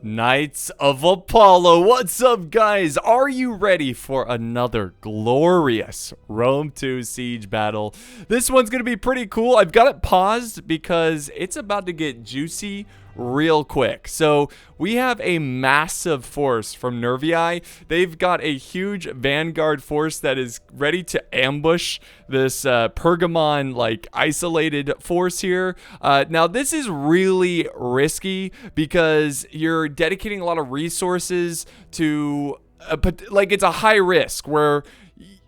Knights of Apollo, what's up, guys? Are you ready for another glorious Rome 2 siege battle? This one's gonna be pretty cool. I've got it paused because it's about to get juicy real quick. So we have a massive force from Nervii. They've got a huge vanguard force that is ready to ambush this Pergamon like isolated force here. Now this is really risky because you're dedicating a lot of resources to like it's a high risk where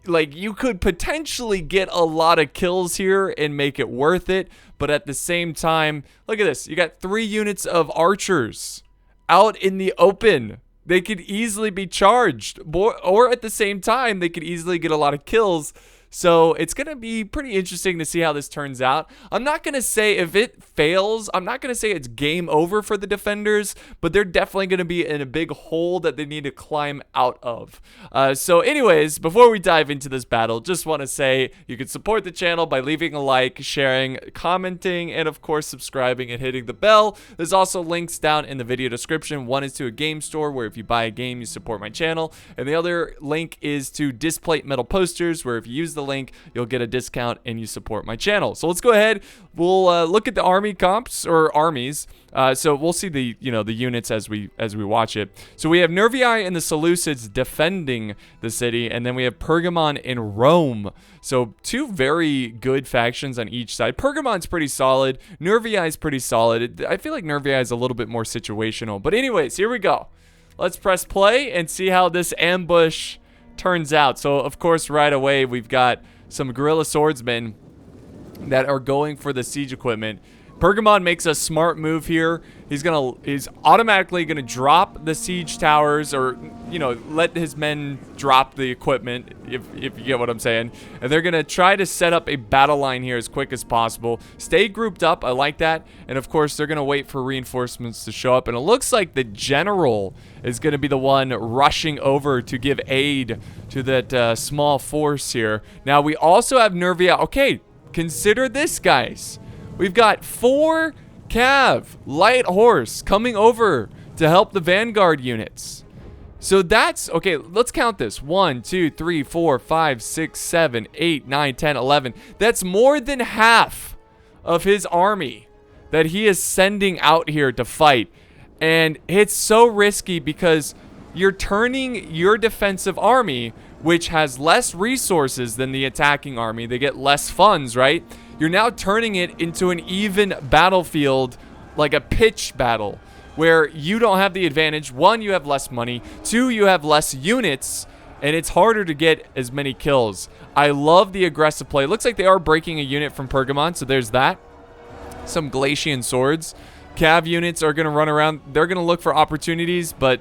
like you could potentially get a lot of kills here and make it worth it, but at the same time, look at this. You got 3 units of archers out in the open. They could easily be charged, or at the same time, they could easily get a lot of kills. So it's going to be pretty interesting to see how this turns out. I'm not going to say if it fails, I'm not going to say it's game over for the defenders, but they're definitely going to be in a big hole that they need to climb out of. So anyways, before we dive into this battle, just want to say you can support the channel by leaving a like, sharing, commenting, and of course subscribing and hitting the bell. There's also links down in the video description. One is to a game store where if you buy a game, you support my channel. And the other link is to Displate Metal Posters, where if you use the link, you'll get a discount and you support my channel. So let's go ahead. We'll look at the army comps or armies. So we'll see the the units as we watch it. So we have Nervii and the Seleucids defending the city, and then we have Pergamon and Rome. So 2 very good factions on each side. Pergamon's pretty solid. Nervii is pretty solid. I feel like Nervii is a little bit more situational. But anyways, here we go. Let's press play and see how this ambush turns out. So of course right away we've got some guerrilla swordsmen that are going for the siege equipment. Pergamon makes a smart move here. He's automatically gonna drop the siege towers, or let his men drop the equipment, if you get what I'm saying. And they're gonna try to set up a battle line here as quick as possible. Stay grouped up, I like that. And of course they're gonna wait for reinforcements to show up. And it looks like the general is gonna be the one rushing over to give aid to that small force here. Now we also have Nervii. Okay, consider this, guys. We've got 4 cav light horse coming over to help the vanguard units. So that's okay. Let's count this: 1, 2, 3, 4, 5, 6, 7, 8, 9, 10, 11. That's more than half of his army that he is sending out here to fight. And it's so risky because you're turning your defensive army, which has less resources than the attacking army. They get less funds, right? You're now turning it into an even battlefield, like a pitched battle, where you don't have the advantage. 1, you have less money. 2, you have less units, and it's harder to get as many kills. I love the aggressive play. It looks like they are breaking a unit from Pergamon, so there's that. Some Glacian swords. Cav units are going to run around. They're going to look for opportunities, but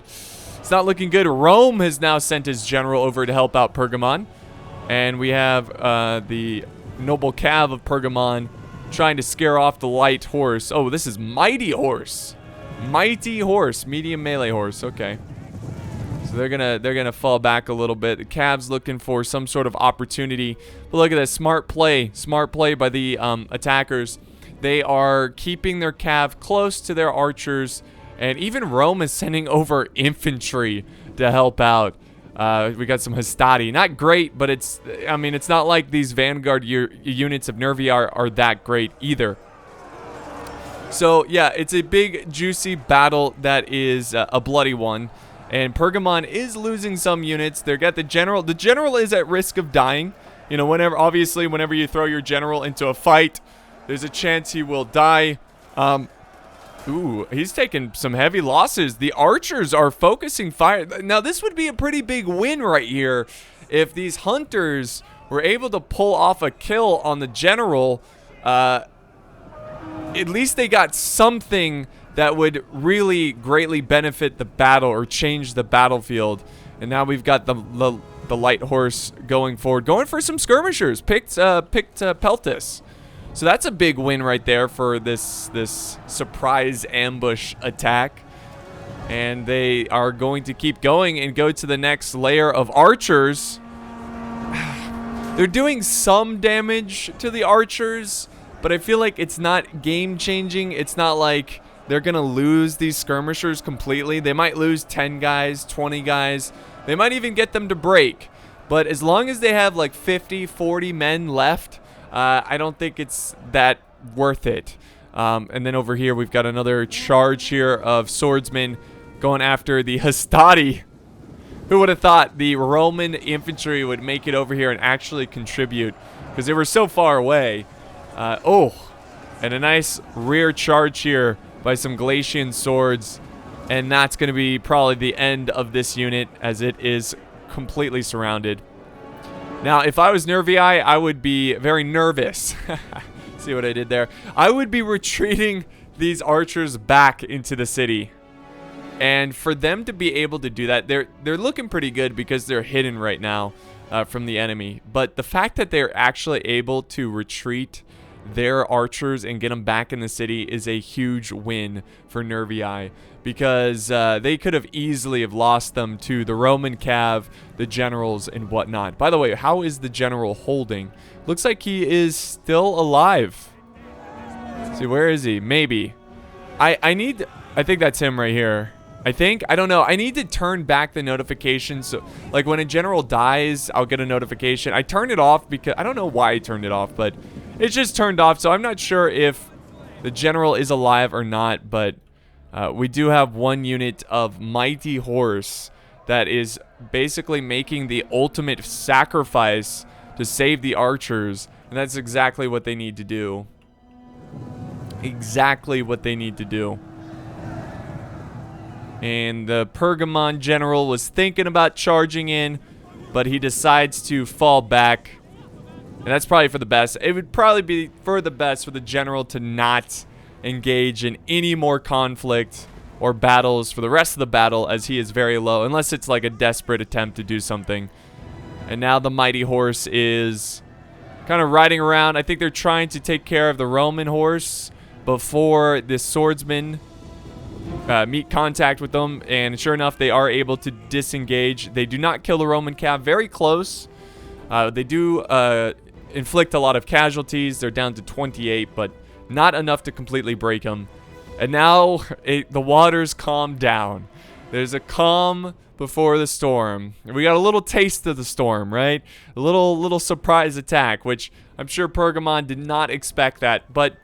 it's not looking good. Rome has now sent his general over to help out Pergamon. And we have the noble cav of Pergamon trying to scare off the light horse. Oh, this is mighty horse. Mighty horse. Medium melee horse. Okay. So they're gonna fall back a little bit. The cav's looking for some sort of opportunity. But look at this. Smart play. Smart play by the attackers. They are keeping their cav close to their archers. And even Rome is sending over infantry to help out. We got some Hastati. Not great, but it's not like these vanguard units of Nervii are that great either. So yeah, it's a big juicy battle that is a bloody one. And Pergamon is losing some units. They got the general. The general is at risk of dying. Obviously whenever you throw your general into a fight, there's a chance he will die. Ooh, he's taking some heavy losses. The archers are focusing fire. Now, this would be a pretty big win right here if these hunters were able to pull off a kill on the general. At least they got something that would really greatly benefit the battle or change the battlefield. And now we've got the light horse going forward, going for some skirmishers. Picked Peltis. So that's a big win right there for this surprise ambush attack. And they are going to keep going and go to the next layer of archers. They're doing some damage to the archers, but I feel like it's not game changing. It's not like they're going to lose these skirmishers completely. They might lose 10 guys, 20 guys. They might even get them to break. But as long as they have like 50, 40 men left, I don't think it's that worth it. And then over here, we've got another charge here of swordsmen going after the Hastati. Who would have thought the Roman infantry would make it over here and actually contribute? Because they were so far away. And a nice rear charge here by some Galatian swords. And that's going to be probably the end of this unit as it is completely surrounded. Now, if I was Nervii, I would be very nervous. See what I did there? I would be retreating these archers back into the city. And for them to be able to do that, they're looking pretty good because they're hidden right now from the enemy. But the fact that they're actually able to retreat their archers and get them back in the city is a huge win for Nervii, because they could have easily have lost them to the Roman cav, the generals, and whatnot. By the way, how is the general holding? Looks like he is still alive. Let's see, where is he? Maybe. I think that's him right here. I don't know. I need to turn back the notifications. So, like, when a general dies, I'll get a notification. I turned it off because I don't know why I turned it off, but it's just turned off. So I'm not sure if the general is alive or not, but we do have one unit of mighty horse that is basically making the ultimate sacrifice to save the archers. And that's exactly what they need to do. Exactly what they need to do. And the Pergamon general was thinking about charging in, but he decides to fall back. And that's probably for the best. It would probably be for the best for the general to not engage in any more conflict or battles for the rest of the battle, as he is very low, unless it's like a desperate attempt to do something. And now the mighty horse is kind of riding around. I think they're trying to take care of the Roman horse before the swordsman meet contact with them, and sure enough, they are able to disengage. They do not kill the Roman cav. Very close. They do inflict a lot of casualties. They're down to 28, but not enough to completely break them. And now the waters calm down. There's a calm before the storm. We got a little taste of the storm, right? A little surprise attack, which I'm sure Pergamon did not expect that, but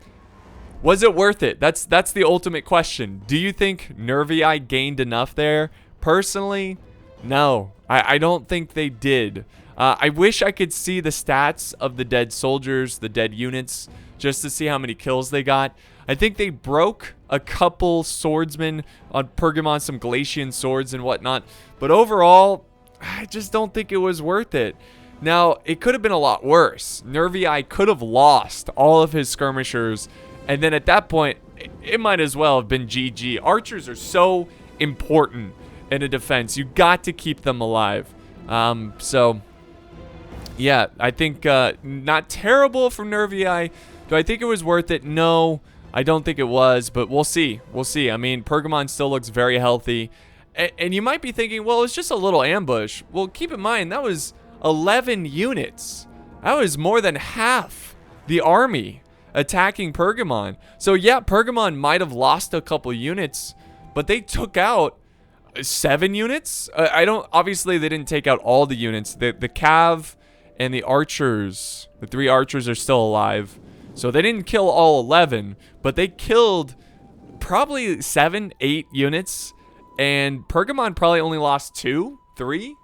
was it worth it? That's the ultimate question. Do you think Nervii gained enough there? Personally, no. I don't think they did. I wish I could see the stats of the dead soldiers, the dead units, just to see how many kills they got. I think they broke a couple swordsmen on Pergamon, some Galatian swords and whatnot. But overall, I just don't think it was worth it. Now, it could have been a lot worse. Nervii could have lost all of his skirmishers, and then at that point, it might as well have been GG. Archers are so important in a defense. You got to keep them alive. So, yeah, I think not terrible from Nervii. Do I think it was worth it? No, I don't think it was, but we'll see. We'll see. I mean, Pergamon still looks very healthy. And you might be thinking, well, it's just a little ambush. Well, keep in mind, that was 11 units. That was more than half the army attacking Pergamon. So yeah, Pergamon might have lost a couple units, but they took out 7 units. Obviously they didn't take out all the units. The cav and the archers, the 3 archers are still alive. So they didn't kill all 11, but they killed probably 7, 8 units, and Pergamon probably only lost 2, 3.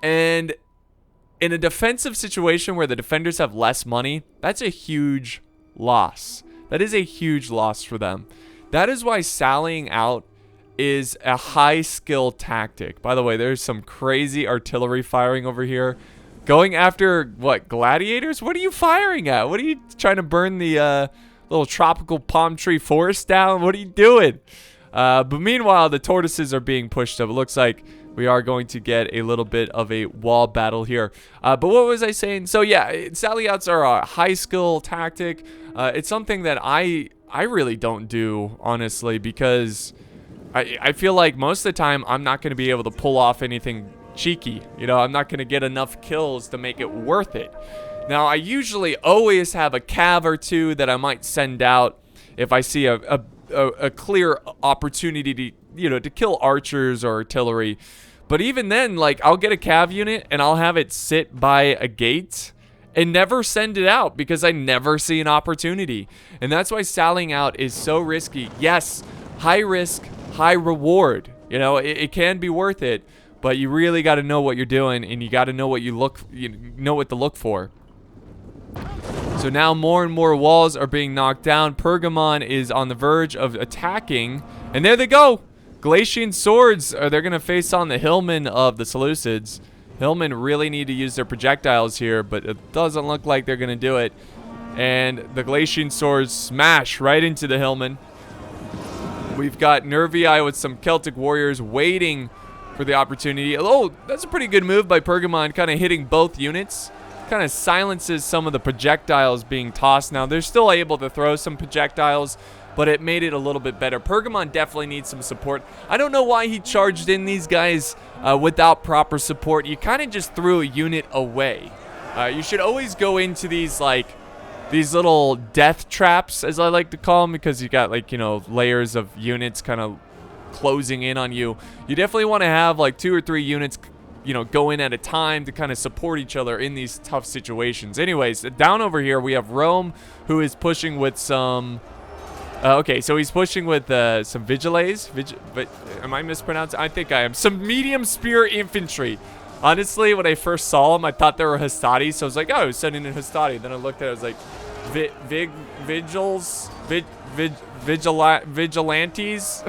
And in a defensive situation where the defenders have less money, that's a huge loss. That is a huge loss for them. That is why sallying out is a high skill tactic. By the way, there's some crazy artillery firing over here. Going after, what, gladiators? What are you firing at? What are you trying to burn the little tropical palm tree forest down? What are you doing? But meanwhile, the tortoises are being pushed up. It looks like we are going to get a little bit of a wall battle here. But what was I saying? So yeah, sally outs are a high skill tactic. It's something that I really don't do, honestly, because I feel like most of the time I'm not going to be able to pull off anything cheeky. You know, I'm not going to get enough kills to make it worth it. Now, I usually always have a cav or 2 that I might send out if I see a a clear opportunity to, you know, to kill archers or artillery. But even then, like, I'll get a cav unit and I'll have it sit by a gate and never send it out because I never see an opportunity. And that's why sallying out is so risky. Yes, high risk, high reward. You know, it can be worth it, but you really got to know what you're doing, and you got to know what you know what to look for. So now more and more walls are being knocked down. Pergamon is on the verge of attacking, and there they go. Glacian swords, they're going to face on the Hillmen of the Seleucids. Hillmen really need to use their projectiles here, but it doesn't look like they're going to do it. And the Glacian swords smash right into the Hillmen. We've got Nervii with some Celtic warriors waiting for the opportunity. Oh, that's a pretty good move by Pergamon, kind of hitting both units. Kind of silences some of the projectiles being tossed. Now, they're still able to throw some projectiles, but it made it a little bit better. Pergamon definitely needs some support. I don't know why he charged in these guys without proper support. You kind of just threw a unit away. You should always go into these, like, these little death traps, as I like to call them, because you got, like, you know, layers of units kind of closing in on you. You definitely want to have, like, 2 or 3 units, you know, go in at a time to kind of support each other in these tough situations. Anyways, down over here, we have Rome, who is pushing with some... okay, so he's pushing with some Vigiles. Am I mispronouncing? I think I am. Some medium spear infantry. Honestly, when I first saw them, I thought they were Hastati, so I was like, oh, I was sending in Hastati. Then I looked at it, I was like, Vigilantes?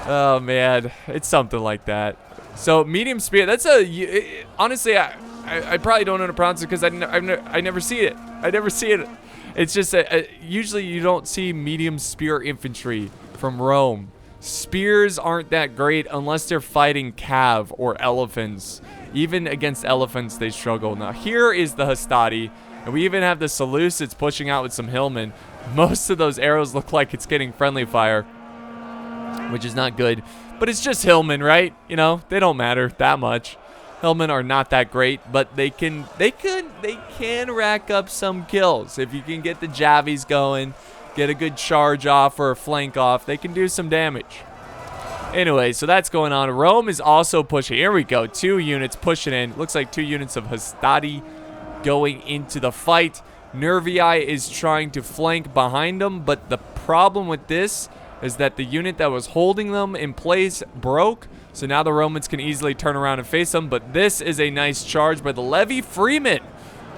Oh, man. It's something like that. So, medium spear, that's a... honestly, I probably don't know how to pronounce it because I never see it. I never see it. It's just usually you don't see medium spear infantry from Rome. Spears aren't that great unless they're fighting cav or elephants. Even against elephants, they struggle. Now, here is the Hastati, and we even have the Seleucids pushing out with some Hillmen. Most of those arrows look like it's getting friendly fire, which is not good. But it's just Hillmen, right? You know, they don't matter that much. Hillmen are not that great, but they can rack up some kills. If you can get the Javies going, get a good charge off or a flank off, they can do some damage. Anyway, so that's going on. Rome is also pushing. Here we go. 2 units pushing in. Looks like 2 units of Hastati going into the fight. Nervii is trying to flank behind them, but the problem with this is that the unit that was holding them in place broke. So now the Romans can easily turn around and face them. But this is a nice charge by the Levy Freemen,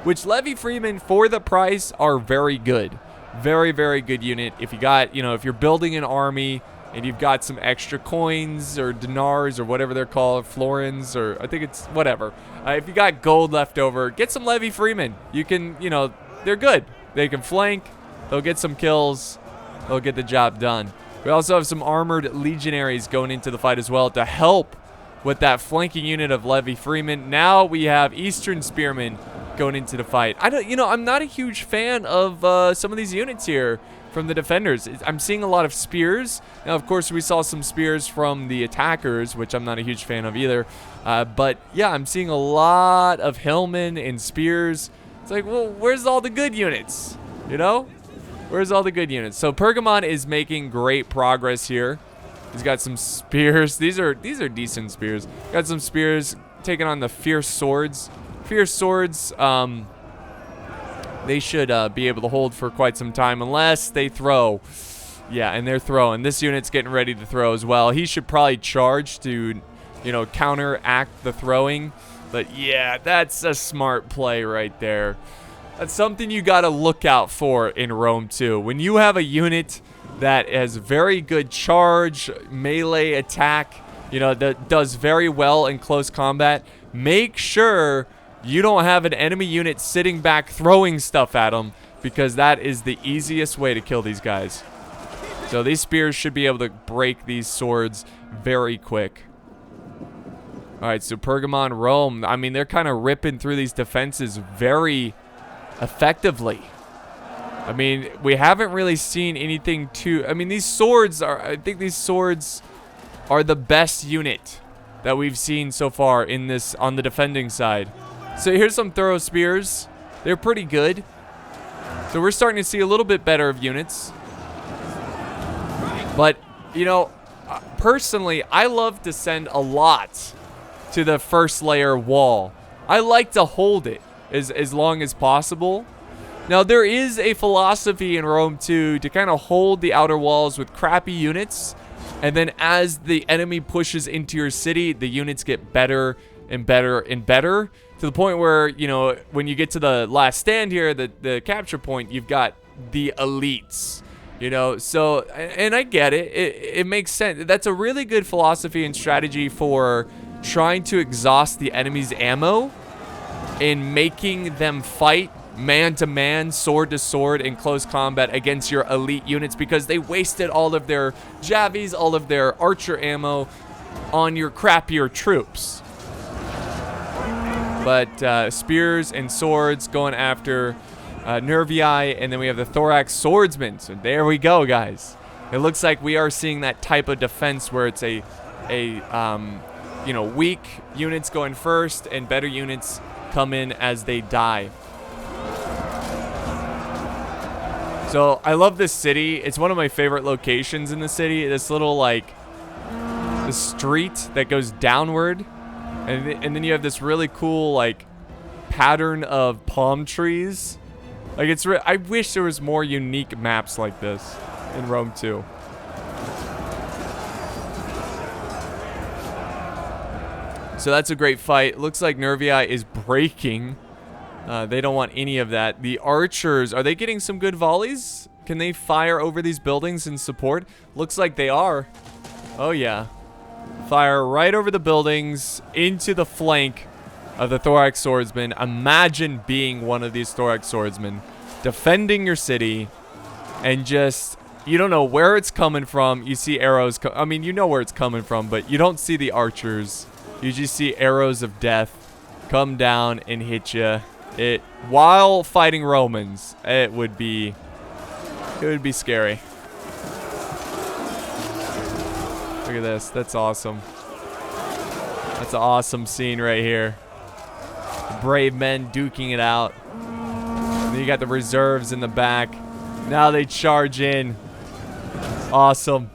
which Levy Freemen, for the price, are very good. Very, very good unit. If you got, you know, if you're building an army and you've got some extra coins or dinars or whatever they're called, florins, or I think it's whatever. If you got gold left over, get some Levy Freemen. You can, you know, they're good. They can flank. They'll get some kills. They'll get the job done. We also have some armored legionaries going into the fight as well to help with that flanking unit of Levy Freemen. Now we have Eastern Spearmen going into the fight. I'm not a huge fan of some of these units here from the defenders. I'm seeing a lot of spears. Now, of course, we saw some spears from the attackers, which I'm not a huge fan of either. But yeah, I'm seeing a lot of Hillmen and spears. It's like, well, where's all the good units? You know? Where's all the good units? So Pergamon is making great progress here. He's got some spears. These are decent spears. Got some spears taking on the Fierce Swords. Fierce Swords, they should be able to hold for quite some time unless they throw. Yeah, and they're throwing. This unit's getting ready to throw as well. He should probably charge to, you know, counteract the throwing. But yeah, that's a smart play right there. That's something you got to look out for in Rome too. When you have a unit that has very good charge, melee attack, you know, that does very well in close combat, make sure you don't have an enemy unit sitting back throwing stuff at them, because that is the easiest way to kill these guys. So these spears should be able to break these swords very quick. All right, so Pergamon, Rome, I mean, they're kind of ripping through these defenses very effectively. I mean, we haven't really seen anything too... I mean, these swords are... I think these swords are the best unit that we've seen so far in this, on the defending side. So here's some thorough spears. They're pretty good. So we're starting to see a little bit better of units. But, you know, personally, I love to send a lot to the first layer wall. I like to hold it as long as possible. Now, there is a philosophy in Rome 2 to kind of hold the outer walls with crappy units, and then as the enemy pushes into your city, the units get better and better and better, to the point where, you know, when you get to the last stand here, the capture point, you've got the elites, you know. So, and I get it. It makes sense. That's a really good philosophy and strategy for trying to exhaust the enemy's ammo and making them fight man-to-man, sword-to-sword in close combat against your elite units, because they wasted all of their javies, all of their archer ammo on your crappier troops. But spears and swords going after Nervii, and then we have the thorax swordsman. So there we go, guys. It looks like we are seeing that type of defense where it's a you know, weak units going first and better units come in as they die. So I love this city. It's one of my favorite locations in the city. This little, like, the street that goes downward, and then you have this really cool, like, pattern of palm trees. Like, it's I wish there was more unique maps like this in Rome 2. So that's a great fight. Looks like Nervii is breaking. They don't want any of that. The archers, are they getting some good volleys? Can they fire over these buildings in support? Looks like they are. Oh, yeah. Fire right over the buildings into the flank of the thorax swordsman. Imagine being one of these thorax swordsmen, defending your city, and just, you don't know where it's coming from. You see arrows. I mean, you know where it's coming from, but you don't see the archers. You just see arrows of death come down and hit you. While fighting Romans, it would be scary. Look at this. That's awesome. That's an awesome scene right here. The brave men duking it out. And then you got the reserves in the back. Now they charge in. Awesome.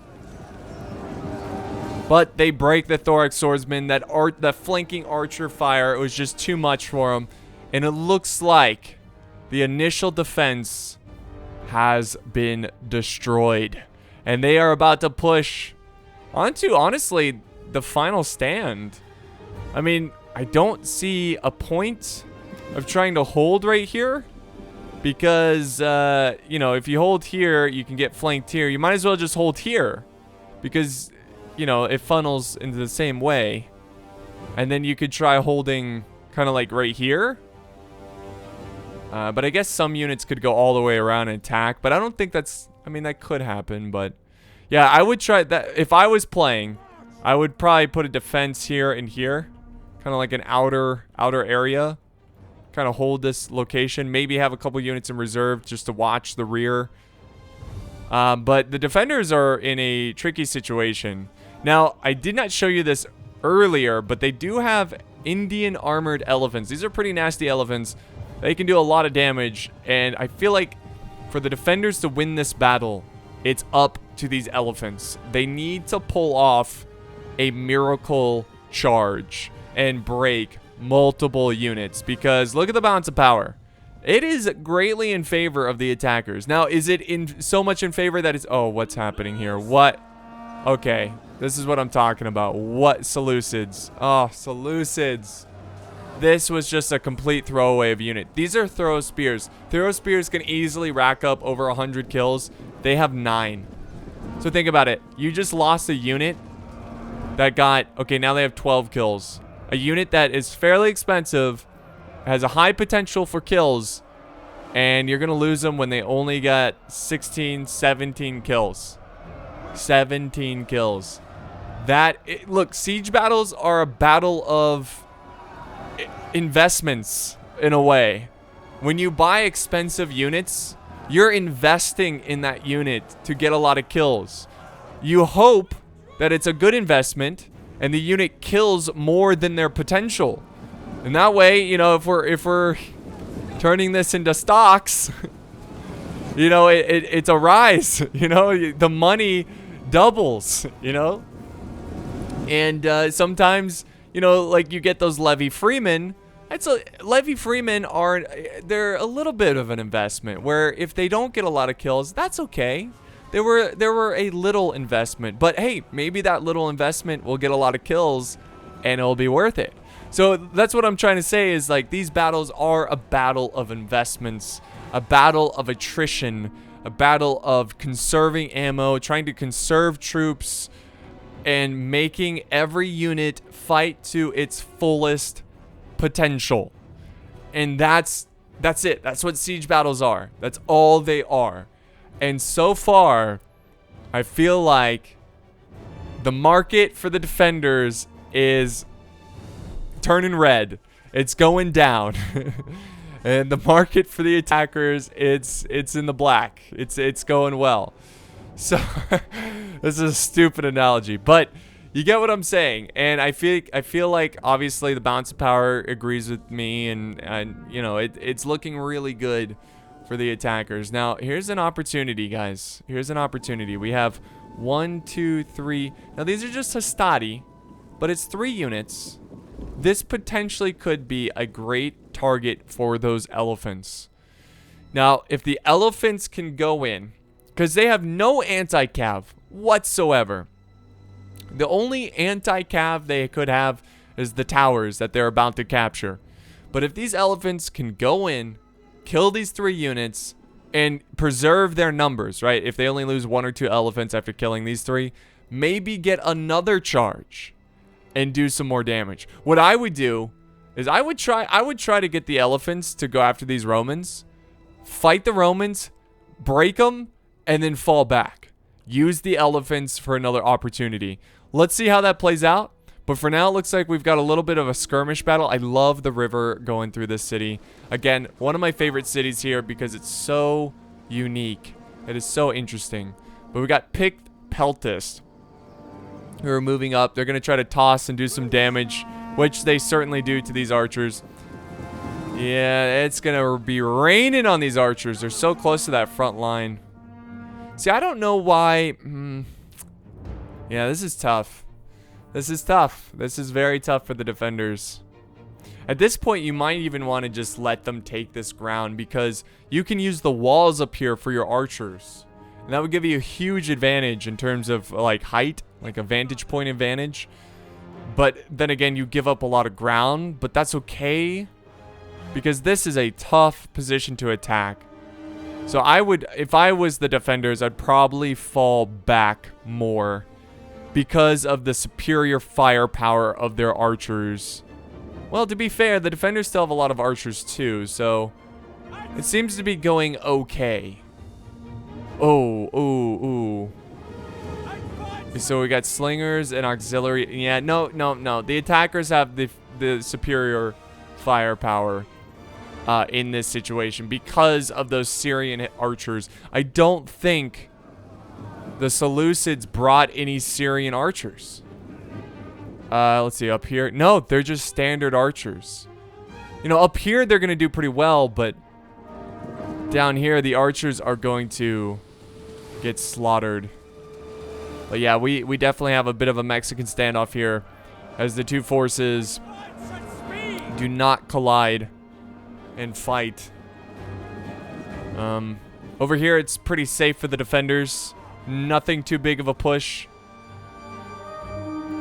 But they break the thorax swordsman. That flanking archer fire, it was just too much for him. And it looks like the initial defense has been destroyed. And they are about to push onto, honestly, the final stand. I mean, I don't see a point of trying to hold right here. Because, you know, if you hold here, you can get flanked here. You might as well just hold here. Because, you know, it funnels into the same way. And then you could try holding kind of like right here. But I guess some units could go all the way around and attack. But I don't think that's... I mean, that could happen. But yeah, I would try that. If I was playing, I would probably put a defense here and here. Kind of like an outer area. Kind of hold this location. Maybe have a couple units in reserve just to watch the rear. But the defenders are in a tricky situation. Now, I did not show you this earlier, but they do have Indian armored elephants. These are pretty nasty elephants. They can do a lot of damage, and I feel like for the defenders to win this battle, it's up to these elephants. They need to pull off a miracle charge and break multiple units, because look at the balance of power. It is greatly in favor of the attackers. Now, is it in so much in favor that it's... Oh, what's happening here? What? Okay, this is what I'm talking about. What Seleucids? Oh, Seleucids. This was just a complete throwaway of unit. These are throw spears. Throw spears can easily rack up over 100 kills. They have 9. So think about it. You just lost a unit that got... Okay, now they have 12 kills. A unit that is fairly expensive, has a high potential for kills, and you're going to lose them when they only got 16, 17 kills. 17 kills. Look, siege battles are a battle of investments in a way. When you buy expensive units, you're investing in that unit to get a lot of kills. You hope that it's a good investment and the unit kills more than their potential. And that way, you know, if we're turning this into stocks, you know, it's a rise. You know, the money doubles, you know? And sometimes, you know, like you get those Levy Freeman. Levy Freeman they're a little bit of an investment where if they don't get a lot of kills, that's okay. There were a little investment, but hey, maybe that little investment will get a lot of kills and it'll be worth it. So that's what I'm trying to say is like these battles are a battle of investments, a battle of attrition, a battle of conserving ammo, trying to conserve troops, and making every unit fight to its fullest potential. And that's it. That's what siege battles are. That's all they are. And so far, I feel like the market for the defenders is turning red. It's going down. And the market for the attackers, it's in the black. It's going well. So this is a stupid analogy, but you get what I'm saying. And I feel like obviously the balance of power agrees with me, and you know, it's looking really good for the attackers. Now, here's an opportunity, guys. Here's an opportunity. We have 1, 2, 3. Now, these are just Hastati, but it's 3 units. This potentially could be a great target for those elephants. Now, if the elephants can go in, because they have no anti-cav whatsoever. The only anti-cav they could have is the towers that they're about to capture. But if these elephants can go in, kill these 3 units, and preserve their numbers, right? If they only lose 1 or 2 elephants after killing these 3, maybe get another charge and do some more damage. What I would do is I would try to get the elephants to go after these Romans, fight the Romans, break them, and then fall back. Use the elephants for another opportunity. Let's see how that plays out. But for now, it looks like we've got a little bit of a skirmish battle. I love the river going through this city. Again, one of my favorite cities here because it's so unique. It is so interesting. But we got Pixelated who are moving up. They're going to try to toss and do some damage, which they certainly do to these archers. Yeah, it's going to be raining on these archers. They're so close to that front line. See, I don't know why. Yeah, this is tough. This is tough. This is very tough for the defenders. At this point, you might even want to just let them take this ground because you can use the walls up here for your archers. And that would give you a huge advantage in terms of like height, like a vantage point advantage. But then again, you give up a lot of ground, but that's okay because this is a tough position to attack. So I would, if I was the defenders, I'd probably fall back more because of the superior firepower of their archers. Well, to be fair, the defenders still have a lot of archers too, so it seems to be going okay. Oh. So we got slingers and auxiliary. Yeah, no. The attackers have the superior firepower in this situation because of those Syrian archers. I don't think the Seleucids brought any Syrian archers. Let's see, up here. No, they're just standard archers. You know, up here they're going to do pretty well, but down here the archers are going to get slaughtered. But yeah, we definitely have a bit of a Mexican standoff here as the two forces do not collide and fight. Over here it's pretty safe for the defenders. Nothing too big of a push.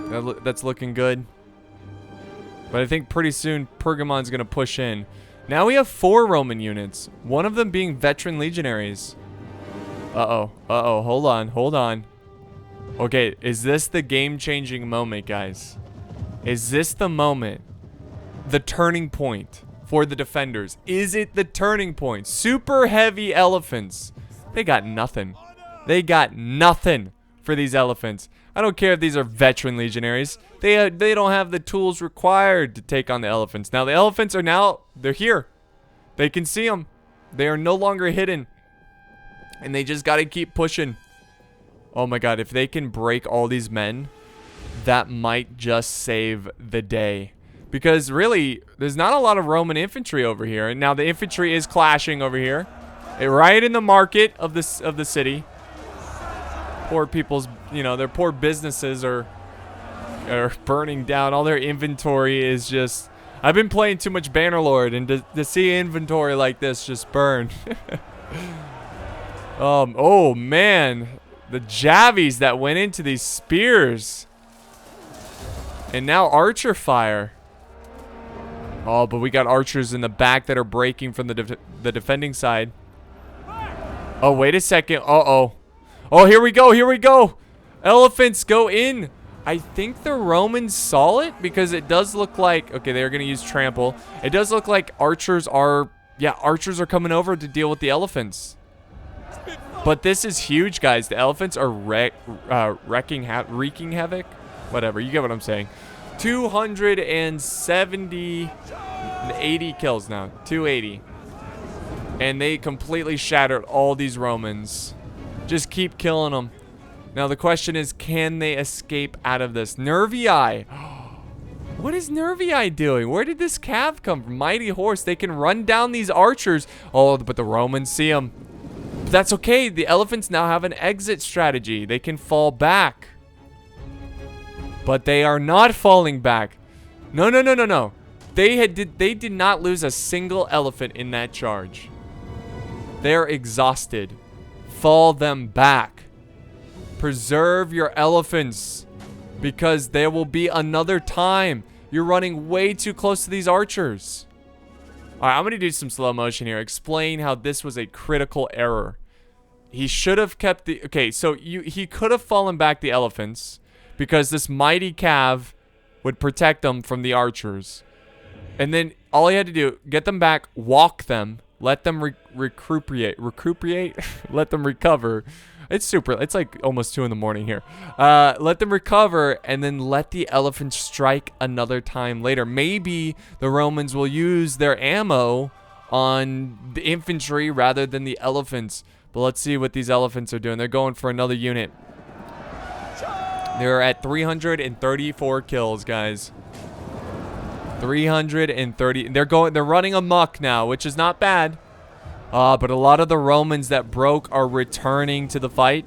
That's looking good. But I think pretty soon Pergamon's going to push in. Now we have 4 Roman units. One of them being veteran legionaries. Uh-oh. Hold on. Okay, is this the game-changing moment, guys? Is this the moment? The turning point for the defenders. Is it the turning point? Super heavy elephants. They got nothing. They got nothing for these elephants. I don't care if these are veteran legionaries. They don't have the tools required to take on the elephants. Now, the elephants are they're here. They can see them. They are no longer hidden. And they just got to keep pushing. Oh my god, if they can break all these men, that might just save the day. Because really, there's not a lot of Roman infantry over here. And now the infantry is clashing over here. Right in the market of the city. poor people's, their poor businesses are burning down. All their inventory is just... I've been playing too much Bannerlord, and to see inventory like this just burn. Oh, man. The javies that went into these spears. And now archer fire. Oh, but we got archers in the back that are breaking from the defending side. Oh, wait a second. Uh-oh. Oh, here we go. Here we go. Elephants go in. I think the Romans saw it because it does look like... Okay, they're going to use trample. It does look like archers are... Yeah, archers are coming over to deal with the elephants. But this is huge, guys. The elephants are wreaking havoc. Whatever, you get what I'm saying. 270... 80 kills now. 280. And they completely shattered all these Romans. Just keep killing them. Now the question is, can they escape out of this? Nervii. What is Nervii doing? Where did this cav come from? Mighty horse. They can run down these archers. Oh, but the Romans see them. But that's okay. The elephants now have an exit strategy. They can fall back. But they are not falling back. No, no, no, no, no. They did not lose a single elephant in that charge. They're exhausted. Fall them back. Preserve your elephants, because there will be another time. You're running way too close to these archers. All right, I'm going to do some slow motion here. Explain how this was a critical error. He should have kept the... Okay, so he could have fallen back the elephants because this mighty cav would protect them from the archers. And then all he had to do, get them back, walk them, let them recuperate, let them recover. It's like almost 2 in the morning here. Let them recover and then let the elephants strike another time later. Maybe the Romans will use their ammo on the infantry rather than the elephants. But let's see what these elephants are doing. They're going for another unit. They're at 334 kills, guys. 330. They're running amok now, which is not bad. But a lot of the Romans that broke are returning to the fight.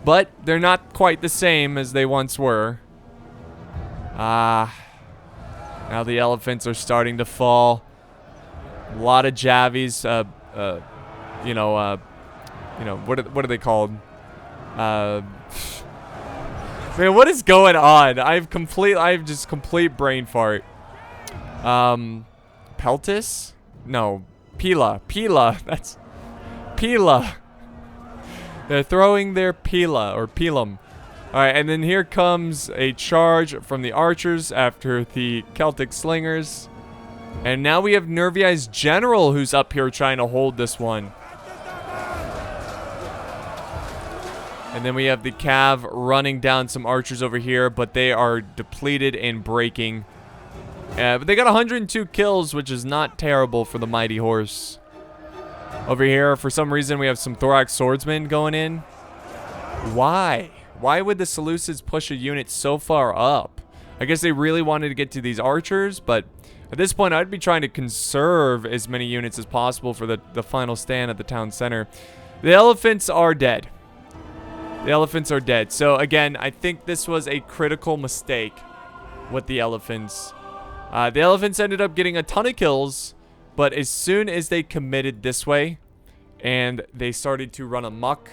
But they're not quite the same as they once were. Now the elephants are starting to fall. A lot of javies. What are they called? Man, what is going on? I have just complete brain fart. Peltis? No. Pila. That's Pila. They're throwing their Pila or Pilum. Alright, and then here comes a charge from the archers after the Celtic slingers. And now we have Nervii's general who's up here trying to hold this one. And then we have the cav running down some archers over here, but they are depleted and breaking. But they got 102 kills, which is not terrible for the mighty horse. Over here, for some reason, we have some thorax swordsmen going in. Why? Why would the Seleucids push a unit so far up? I guess they really wanted to get to these archers, but at this point, I'd be trying to conserve as many units as possible for the final stand at the town center. The elephants are dead. The elephants are dead. So, again, I think this was a critical mistake with the elephants. The elephants ended up getting a ton of kills, but as soon as they committed this way and they started to run amok,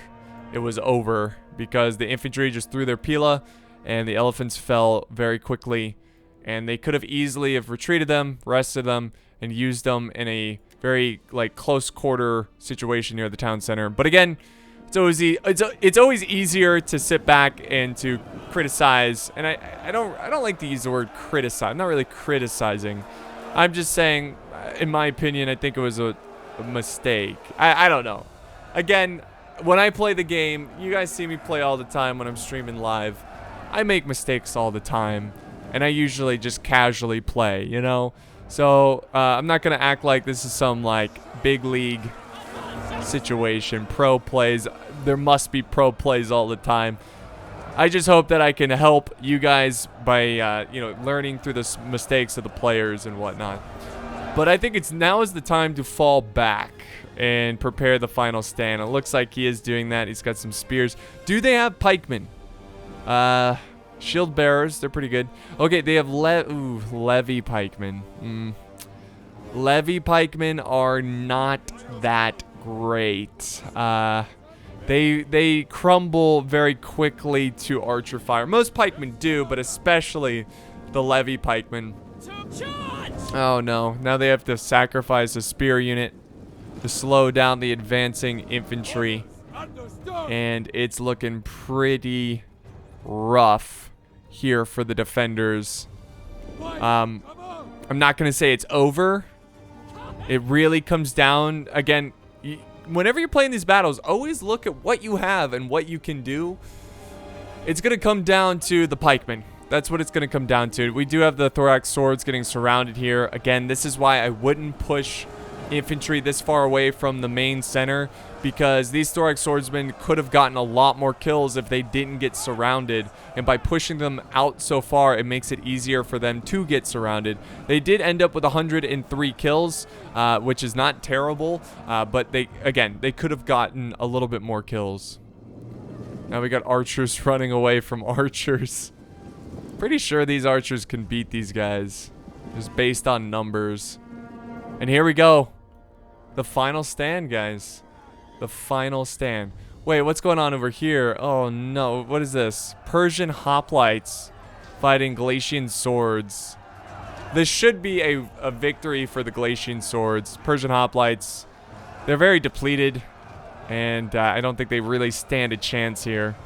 it was over because the infantry just threw their pila and the elephants fell very quickly, and they could have easily have retreated them, rested them, and used them in a very close quarter situation near the town center. But again, it's always easier to sit back and to criticize, and I don't like to use the word criticize. I'm not really criticizing. I'm just saying, in my opinion, I think it was a mistake. I don't know. Again, when I play the game, you guys see me play all the time when I'm streaming live. I make mistakes all the time, and I usually just casually play, you know? So, I'm not gonna act like this is some big league situation. Pro plays, there must be pro plays all the time. I just hope that I can help you guys by learning through the mistakes of the players and whatnot. But I think now is the time to fall back and prepare the final stand. It looks like he is doing that. He's got some spears. Do they have pikemen? Shield bearers. They're pretty good. Okay, they have levy pikemen. Levy pikemen are not that great. They crumble very quickly to archer fire. Most pikemen do, but especially the levy pikemen. Oh no, now they have to sacrifice a spear unit to slow down the advancing infantry. And it's looking pretty rough here for the defenders. I'm not going to say it's over. It really comes down, again, whenever you're playing these battles, always look at what you have and what you can do. It's going to come down to the pikemen. That's what it's going to come down to. We do have the thorax swords getting surrounded here. Again, this is why I wouldn't push infantry this far away from the main center, because these thorax swordsmen could have gotten a lot more kills if they didn't get surrounded, and by pushing them out so far, it makes it easier for them to get surrounded. They did end up with 103 kills, which is not terrible, but they could have gotten a little bit more kills. Now we got archers running away from archers. Pretty sure these archers can beat these guys, just based on numbers. And here we go. The final stand, guys. The final stand. Wait, what's going on over here? Oh no, what is this? Persian hoplites fighting Galatian swords. This should be a victory for the Galatian swords. Persian hoplites, they're very depleted, and I don't think they really stand a chance here.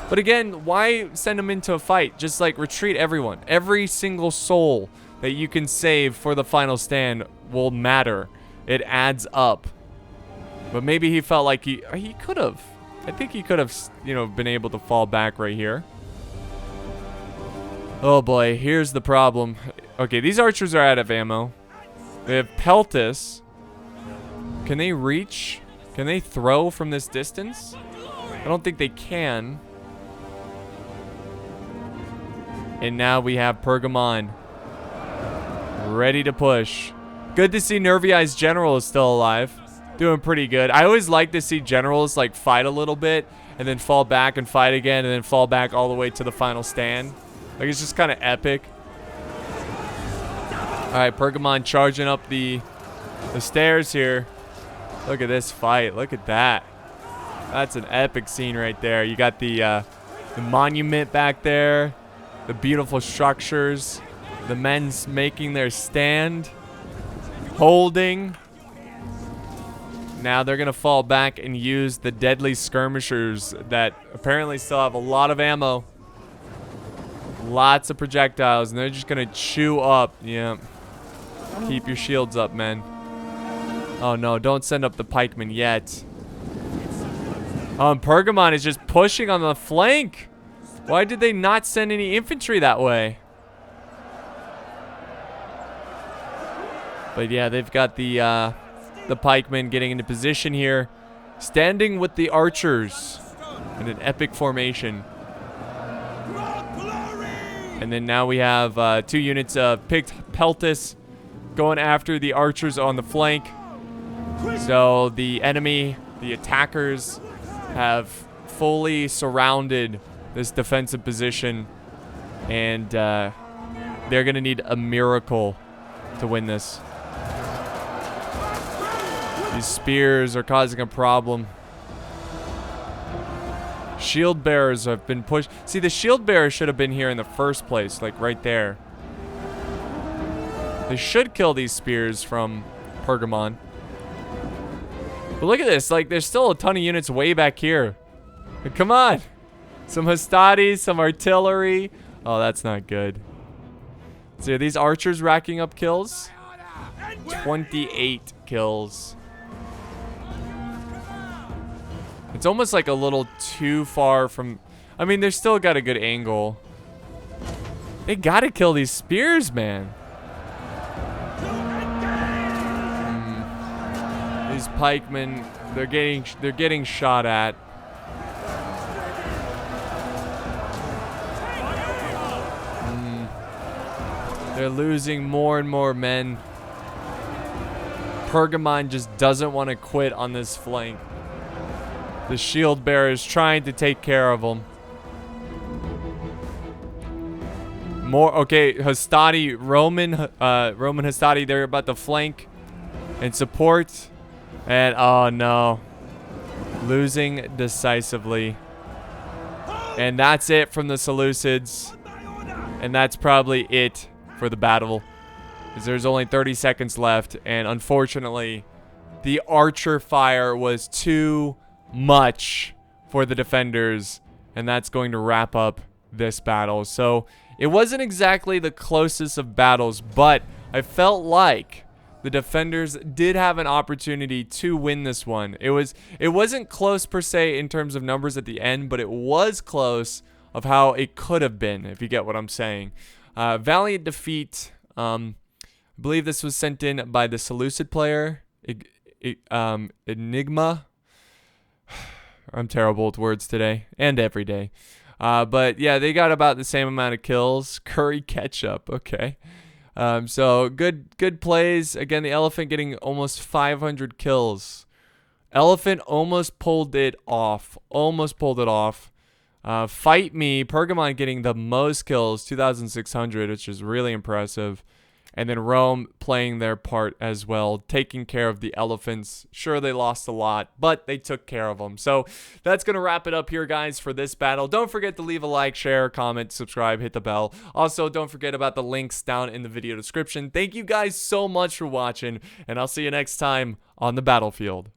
But again, why send them into a fight? Just like retreat everyone. Every single soul that you can save for the final stand will matter. It adds up. But maybe he felt like he could have. I think he could have, you know, been able to fall back right here. Oh boy, here's the problem. Okay, these archers are out of ammo. They have peltis. Can they reach? Can they throw from this distance? I don't think they can. And now we have Pergamon ready to push. Good to see Nerviai's general is still alive. Doing pretty good. I always like to see generals like fight a little bit and then fall back and fight again and then fall back all the way to the final stand. Like, it's just kind of epic. Alright, Pergamon charging up the stairs here. Look at this fight. Look at that. That's an epic scene right there. You got the monument back there. The beautiful structures. The men's making their stand. Holding. Now they're going to fall back and use the deadly skirmishers that apparently still have a lot of ammo. Lots of projectiles, and they're just going to chew up. Yeah. Keep your shields up, men. Oh no, don't send up the pikemen yet. Pergamon is just pushing on the flank. Why did they not send any infantry that way? But yeah, they've got the pikemen getting into position here, standing with the archers in an epic formation. And then now we have 2 units of picked peltis going after the archers on the flank. So the enemy, the attackers, have fully surrounded this defensive position, and they're gonna need a miracle to win this. These spears are causing a problem. Shield bearers have been pushed. See, the shield bearers should have been here in the first place, like right there. They should kill these spears from Pergamon. But look at this, like there's still a ton of units way back here. Come on. Some Hastades, some artillery. Oh, that's not good. So are these archers racking up kills? 28 kills. It's almost like a little too far from... I mean, they've still got a good angle. They gotta kill these spears, man. These pikemen, they're getting shot at. They're losing more and more men. Pergamon just doesn't want to quit on this flank. The shield bearer is trying to take care of him. Okay, Hastati, Roman Hastati, they're about to flank and support. And, oh no. Losing decisively. And that's it from the Seleucids. And that's probably it for the battle. Because there's only 30 seconds left. And unfortunately, the archer fire was too much for the defenders. And that's going to wrap up this battle. So it wasn't exactly the closest of battles, but I felt like the defenders did have an opportunity to win this one. It wasn't close per se in terms of numbers at the end, but it was close of how it could have been, if you get what I'm saying. Valiant defeat. I believe this was sent in by the Seleucid player, Enigma. I'm terrible with words today and every day. But yeah, they got about the same amount of kills. Curry ketchup, okay. So good plays. Again, the elephant getting almost 500 kills. Elephant almost pulled it off. Fight Me, Pergamon getting the most kills, 2,600, which is really impressive. And then Rome playing their part as well, taking care of the elephants. Sure, they lost a lot, but they took care of them. So that's going to wrap it up here, guys, for this battle. Don't forget to leave a like, share, comment, subscribe, hit the bell. Also, don't forget about the links down in the video description. Thank you guys so much for watching, and I'll see you next time on the battlefield.